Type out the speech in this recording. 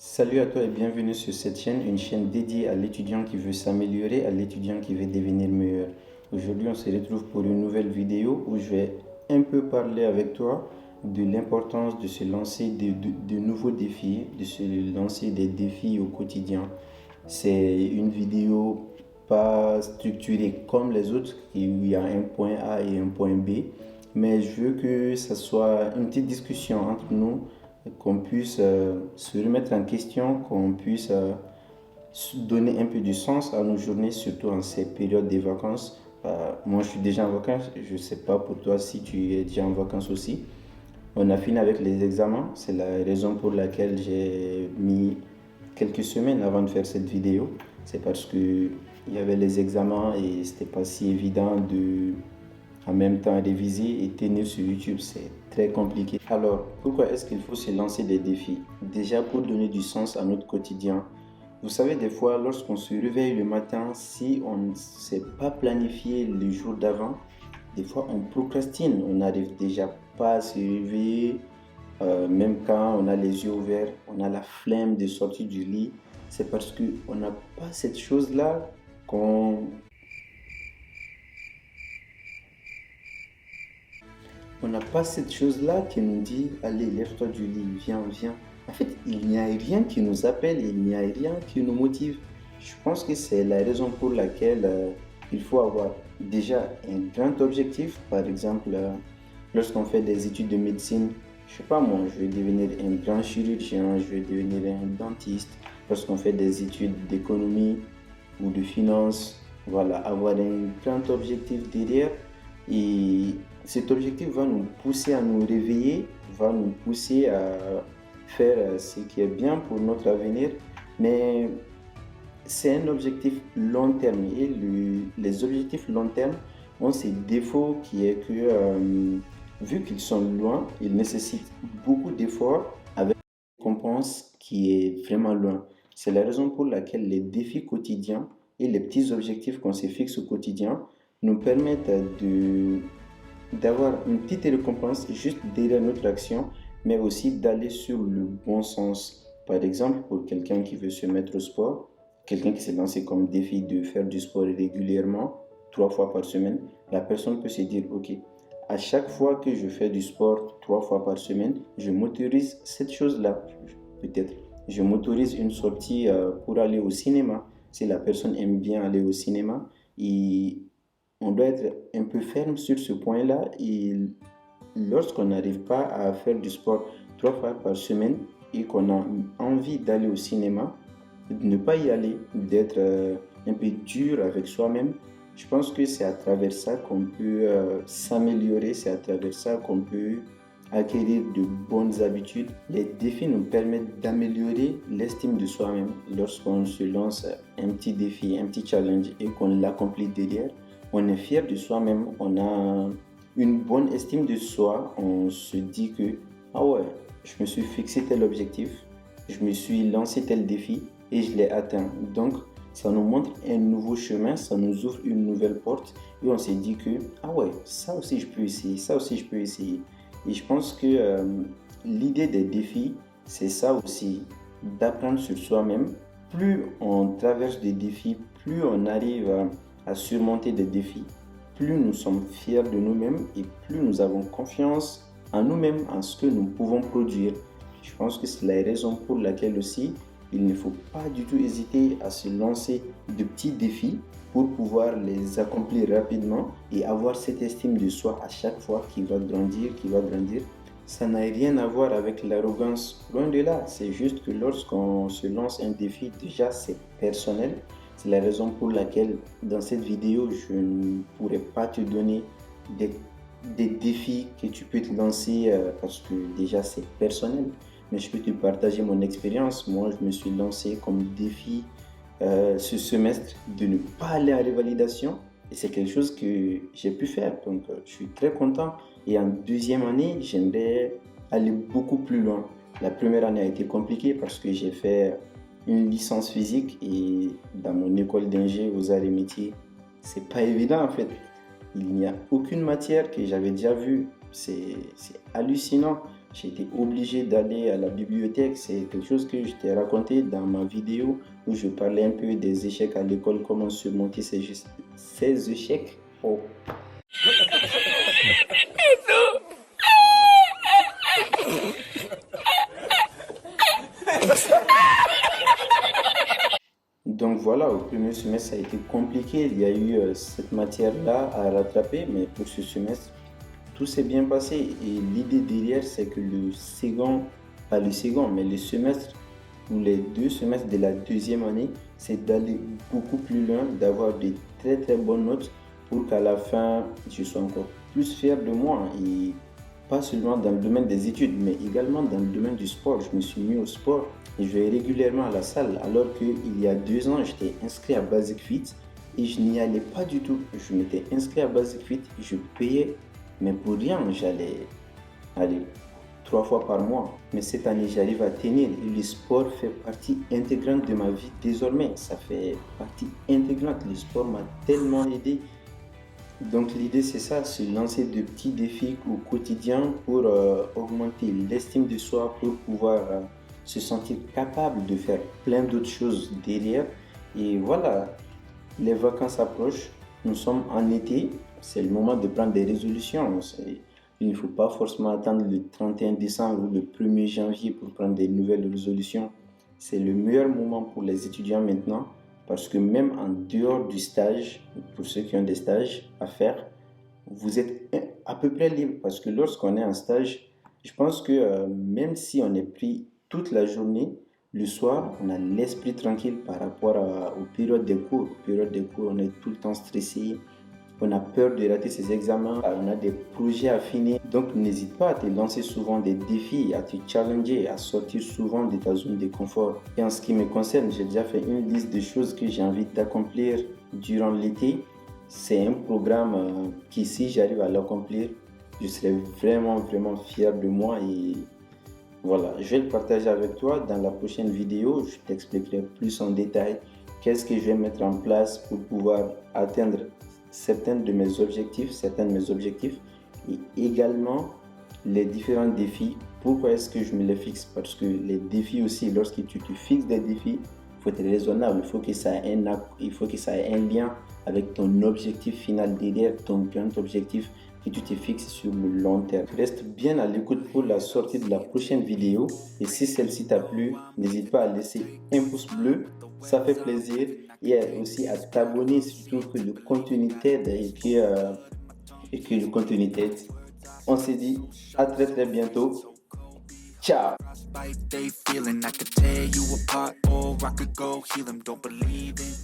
Salut à toi et bienvenue sur cette chaîne, une chaîne dédiée à l'étudiant qui veut s'améliorer, à l'étudiant qui veut devenir meilleur. Aujourd'hui, on se retrouve pour une nouvelle vidéo où je vais un peu parler avec toi de l'importance de se lancer de nouveaux défis, de se lancer des défis au quotidien. C'est une vidéo pas structurée comme les autres, où il y a un point A et un point B, mais je veux que ça soit une petite discussion entre nous, qu'on puisse se remettre en question, qu'on puisse donner un peu du sens à nos journées, surtout en ces périodes de vacances. Moi, je suis déjà en vacances, je ne sais pas pour toi si tu es déjà en vacances aussi. On a fini avec les examens, c'est la raison pour laquelle j'ai mis quelques semaines avant de faire cette vidéo. C'est parce que il y avait les examens et c'était pas si évident de en même temps réviser et tenir sur YouTube, c'est très compliqué. Alors, pourquoi est-ce qu'il faut se lancer des défis? Déjà pour donner du sens à notre quotidien. Vous savez, des fois, lorsqu'on se réveille le matin, si on ne s'est pas planifié le jour d'avant, des fois on procrastine, on n'arrive déjà pas à se réveiller, même quand on a les yeux ouverts, on a la flemme de sortir du lit. C'est parce qu'on n'a pas cette chose-là qu'on On n'a pas cette chose-là qui nous dit, allez, lève-toi du lit, viens, viens. En fait, il n'y a rien qui nous appelle, il n'y a rien qui nous motive. Je pense que c'est la raison pour laquelle il faut avoir déjà un grand objectif. Par exemple, lorsqu'on fait des études de médecine, je sais pas moi, je vais devenir un grand chirurgien, je vais devenir un dentiste. Lorsqu'on fait des études d'économie ou de finance, voilà, avoir un grand objectif derrière et cet objectif va nous pousser à nous réveiller, va nous pousser à faire ce qui est bien pour notre avenir, mais c'est un objectif long terme et les objectifs long terme ont ces défauts qui est que vu qu'ils sont loin, ils nécessitent beaucoup d'efforts avec une récompense qui est vraiment loin. C'est la raison pour laquelle les défis quotidiens et les petits objectifs qu'on se fixe au quotidien nous permettent d'avoir une petite récompense juste derrière notre action, mais aussi d'aller sur le bon sens. Par exemple, pour quelqu'un qui veut se mettre au sport, quelqu'un qui s'est lancé comme défi de faire du sport régulièrement, 3 fois par semaine, la personne peut se dire, OK, à chaque fois que je fais du sport 3 fois par semaine, je m'autorise cette chose-là. Peut-être, je m'autorise une sortie pour aller au cinéma. Si la personne aime bien aller au cinéma, et on doit être un peu ferme sur ce point-là. Et lorsqu'on n'arrive pas à faire du sport 3 fois par semaine et qu'on a envie d'aller au cinéma, de ne pas y aller, d'être un peu dur avec soi-même. Je pense que c'est à travers ça qu'on peut s'améliorer, c'est à travers ça qu'on peut acquérir de bonnes habitudes. Les défis nous permettent d'améliorer l'estime de soi-même. Lorsqu'on se lance un petit défi, un petit challenge et qu'on l'accomplit derrière, on est fier de soi-même, on a une bonne estime de soi, on se dit que, ah ouais, je me suis fixé tel objectif, je me suis lancé tel défi et je l'ai atteint. Donc, ça nous montre un nouveau chemin, ça nous ouvre une nouvelle porte et on s'est dit que, ah ouais, ça aussi je peux essayer, ça aussi je peux essayer. Et je pense que l'idée des défis, c'est ça aussi, d'apprendre sur soi-même. Plus on traverse des défis, plus on arrive à surmonter des défis, plus nous sommes fiers de nous-mêmes et plus nous avons confiance en nous-mêmes, en ce que nous pouvons produire. Je pense que c'est la raison pour laquelle aussi il ne faut pas du tout hésiter à se lancer de petits défis pour pouvoir les accomplir rapidement et avoir cette estime de soi à chaque fois qui va grandir, qui va grandir. Ça n'a rien à voir avec l'arrogance, loin de là. C'est juste que lorsqu'on se lance un défi, déjà c'est personnel. C'est la raison pour laquelle dans cette vidéo, je ne pourrais pas te donner des, des défis que tu peux te lancer parce que déjà c'est personnel. Mais je peux te partager mon expérience. Moi, je me suis lancé comme défi ce semestre de ne pas aller en révalidation. Et c'est quelque chose que j'ai pu faire. Donc, je suis très content. Et en deuxième année, j'aimerais aller beaucoup plus loin. La première année a été compliquée parce que j'ai fait une licence physique et dans mon école d'ingé aux arts et métiers, c'est pas évident en fait. Il n'y a aucune matière que j'avais déjà vue. C'est hallucinant. J'ai été obligé d'aller à la bibliothèque. C'est quelque chose que je t'ai raconté dans ma vidéo où je parlais un peu des échecs à l'école, comment surmonter ces échecs. Oh. Donc voilà, au premier semestre, ça a été compliqué. Il y a eu cette matière-là à rattraper, mais pour ce semestre, tout s'est bien passé. Et l'idée derrière, c'est que le second, pas le second, mais le semestre ou les 2 semestres de la deuxième année, c'est d'aller beaucoup plus loin, d'avoir de très très bonnes notes pour qu'à la fin, je sois encore plus fier de moi. Et pas seulement dans le domaine des études, mais également dans le domaine du sport. Je me suis mis au sport et je vais régulièrement à la salle, alors qu'il y a 2 ans, j'étais inscrit à Basic Fit et je n'y allais pas du tout. Je m'étais inscrit à Basic Fit, je payais, mais pour rien, j'allais aller 3 fois par mois. Mais cette année, j'arrive à tenir et le sport fait partie intégrante de ma vie désormais. Ça fait partie intégrante. Le sport m'a tellement aidé. Donc l'idée c'est ça, se lancer de petits défis au quotidien pour augmenter l'estime de soi, pour pouvoir se sentir capable de faire plein d'autres choses derrière. Et voilà, les vacances approchent, nous sommes en été, c'est le moment de prendre des résolutions. Il ne faut pas forcément attendre le 31 décembre ou le 1er janvier pour prendre des nouvelles résolutions. C'est le meilleur moment pour les étudiants maintenant parce que même en dehors du stage, pour ceux qui ont des stages à faire, vous êtes à peu près libre parce que lorsqu'on est en stage, je pense que même si on est pris toute la journée, le soir, on a l'esprit tranquille par rapport aux périodes des cours. Aux périodes des cours, on est tout le temps stressé, on a peur de rater ses examens, on a des projets à finir. Donc n'hésite pas à te lancer souvent des défis, à te challenger, à sortir souvent de ta zone de confort. Et en ce qui me concerne, j'ai déjà fait une liste de choses que j'ai envie d'accomplir durant l'été. C'est un programme qui, si j'arrive à l'accomplir, je serai vraiment fier de moi et voilà, je vais le partager avec toi dans la prochaine vidéo. Je t'expliquerai plus en détail qu'est-ce que je vais mettre en place pour pouvoir atteindre certains de mes objectifs et également les différents défis. Pourquoi est-ce que je me les fixe? Parce que les défis aussi, lorsque tu te fixes des défis, il faut être raisonnable, il faut que ça ait un lien avec ton objectif final derrière, ton grand objectif que tu te fixes sur le long terme. Reste bien à l'écoute pour la sortie de la prochaine vidéo et si celle-ci t'a plu, n'hésite pas à laisser un pouce bleu, ça fait plaisir, et aussi à t'abonner si tu trouves que le contenu t'aide et que le contenu t'aide. On se dit à très bientôt. Ciao. They feeling I could tear you apart or I could go heal them. Don't believe in